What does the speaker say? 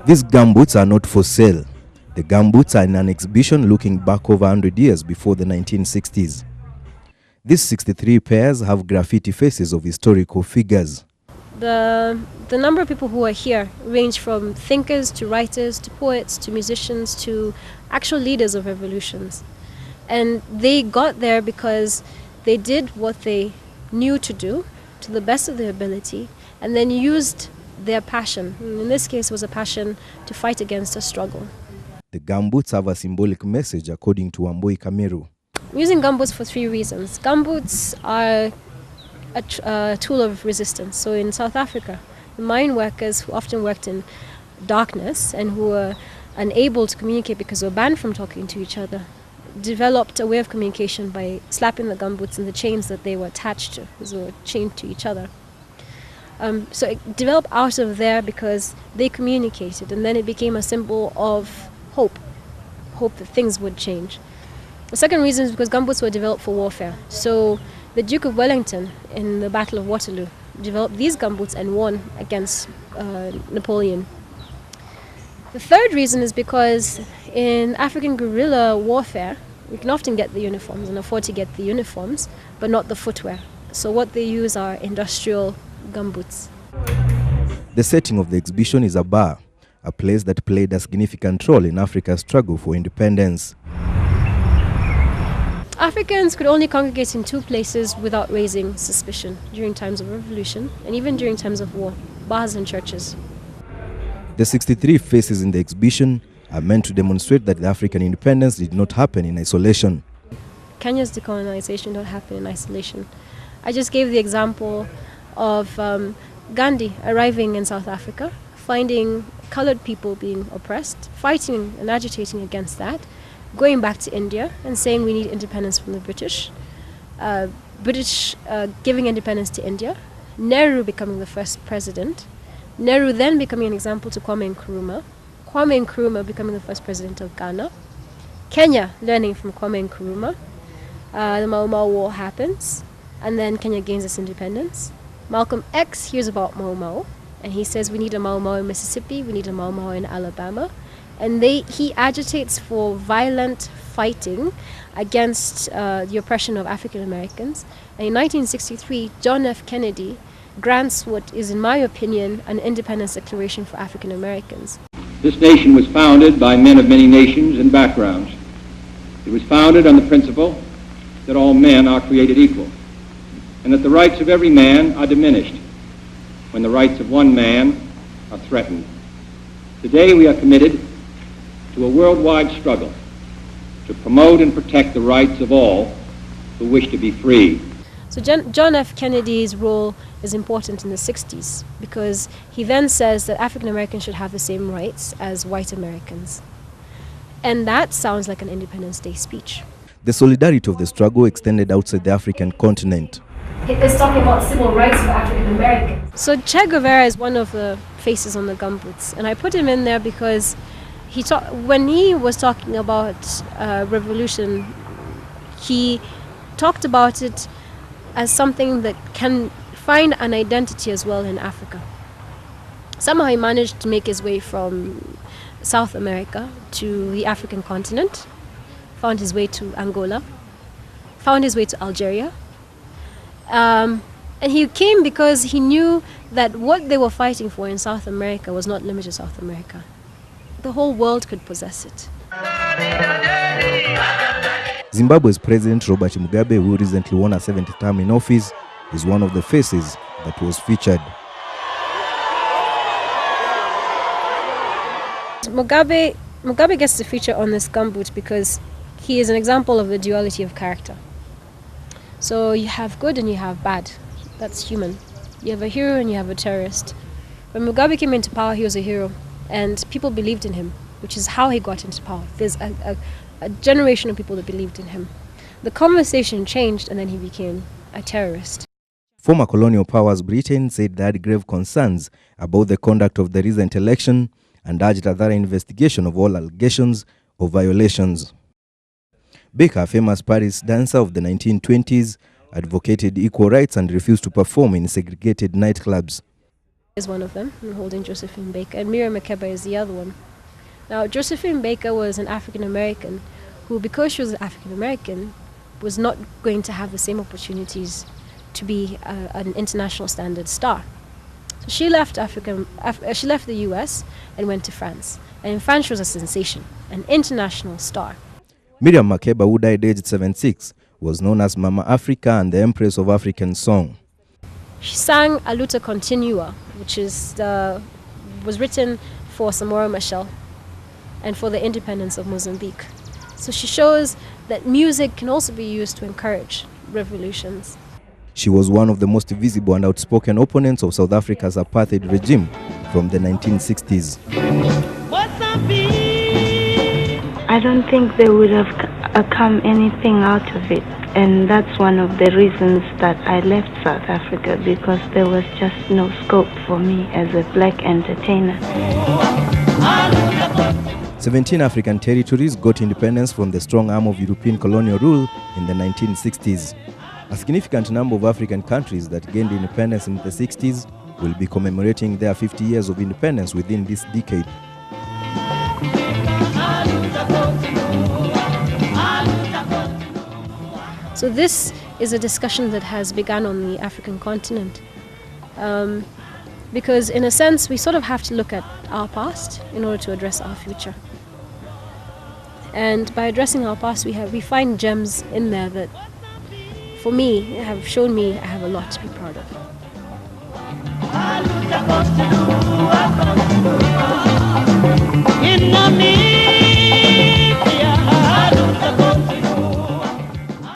These gumboots are not for sale. The gumboots are in an exhibition looking back over 100 years before the 1960s. These 63 pairs have graffiti faces of historical figures. The number of people who are here range from thinkers to writers to poets to musicians to actual leaders of revolutions. And they got there because they did what they knew to do to the best of their ability and then used their passion. In this case, it was a passion to fight against a struggle. The gumboots have a symbolic message according to Wambui Kameru. I'm using gumboots for 3 reasons. Gumboots are a tool of resistance. So in South Africa, the mine workers who often worked in darkness and who were unable to communicate because they were banned from talking to each other, developed a way of communication by slapping the gumboots and the chains that they were attached to, because they were chained to each other. So it developed out of there because they communicated, and then it became a symbol of hope that things would change. The second reason is because gumboots were developed for warfare. So the Duke of Wellington in the Battle of Waterloo developed these gumboots and won against Napoleon. The third reason is because in African guerrilla warfare, we can often get the uniforms and afford to get the uniforms, but not the footwear. So what they use are industrial gumboots. The setting of the exhibition is a bar, a place that played a significant role in Africa's struggle for independence. Africans could only congregate in 2 places without raising suspicion during times of revolution and even during times of war: bars and churches. The 63 faces in the exhibition are meant to demonstrate that the African independence did not happen in isolation. Kenya's decolonization did not happen in isolation. I just gave the example of Gandhi arriving in South Africa, finding colored people being oppressed, fighting and agitating against that, going back to India and saying we need independence from the British, giving independence to India, Nehru becoming the first president, Nehru then becoming an example to Kwame Nkrumah becoming the first president of Ghana, Kenya learning from Kwame Nkrumah, the Mau Mau War happens, and then Kenya gains its independence. Malcolm X hears about Mau Mau, and he says we need a Mau Mau in Mississippi, we need a Mau Mau in Alabama. And he agitates for violent fighting against the oppression of African Americans. And in 1963, John F. Kennedy grants what is, in my opinion, an independence declaration for African Americans. This nation was founded by men of many nations and backgrounds. It was founded on the principle that all men are created equal, and that the rights of every man are diminished when the rights of one man are threatened. Today we are committed to a worldwide struggle to promote and protect the rights of all who wish to be free. So John F. Kennedy's role is important in the 60s because he then says that African Americans should have the same rights as white Americans. And that sounds like an Independence Day speech. The solidarity of the struggle extended outside the African continent. It's talking about civil rights for African Americans. So Che Guevara is one of the faces on the gumboots, and I put him in there because when he was talking about revolution, he talked about it as something that can find an identity as well in Africa. Somehow he managed to make his way from South America to the African continent, found his way to Angola, found his way to Algeria. And he came because he knew that what they were fighting for in South America was not limited to South America. The whole world could possess it. Zimbabwe's President Robert Mugabe, who recently won a 7th term in office, is one of the faces that was featured. Mugabe gets to feature on this gumboot because he is an example of the duality of character. So you have good and you have bad. That's human. You have a hero and you have a terrorist. When Mugabe came into power, he was a hero, and people believed in him, which is how he got into power. There's a generation of people that believed in him. The conversation changed, and then he became a terrorist. Former colonial powers Britain said they had grave concerns about the conduct of the recent election and urged a thorough investigation of all allegations of violations. Baker, a famous Paris dancer of the 1920s, advocated equal rights and refused to perform in segregated nightclubs. is one of them, holding Josephine Baker, and Miriam Makeba is the other one. Now, Josephine Baker was an African American who, because she was African American, was not going to have the same opportunities to be an international standard star. So she left she left the U.S. and went to France, and in France she was a sensation, an international star. Miriam Makeba, who died aged 76, was known as Mama Africa and the Empress of African Song. She sang A Luta Continua, which was written for Samora Machel and for the independence of Mozambique. So she shows that music can also be used to encourage revolutions. She was one of the most visible and outspoken opponents of South Africa's apartheid regime from the 1960s. I don't think there would have come anything out of it, and that's one of the reasons that I left South Africa, because there was just no scope for me as a black entertainer. 17 African territories got independence from the strong arm of European colonial rule in the 1960s. A significant number of African countries that gained independence in the 60s will be commemorating their 50 years of independence within this decade. So this is a discussion that has begun on the African continent. Because in a sense, we sort of have to look at our past in order to address our future. And by addressing our past, we find gems in there that, for me, have shown me I have a lot to be proud of.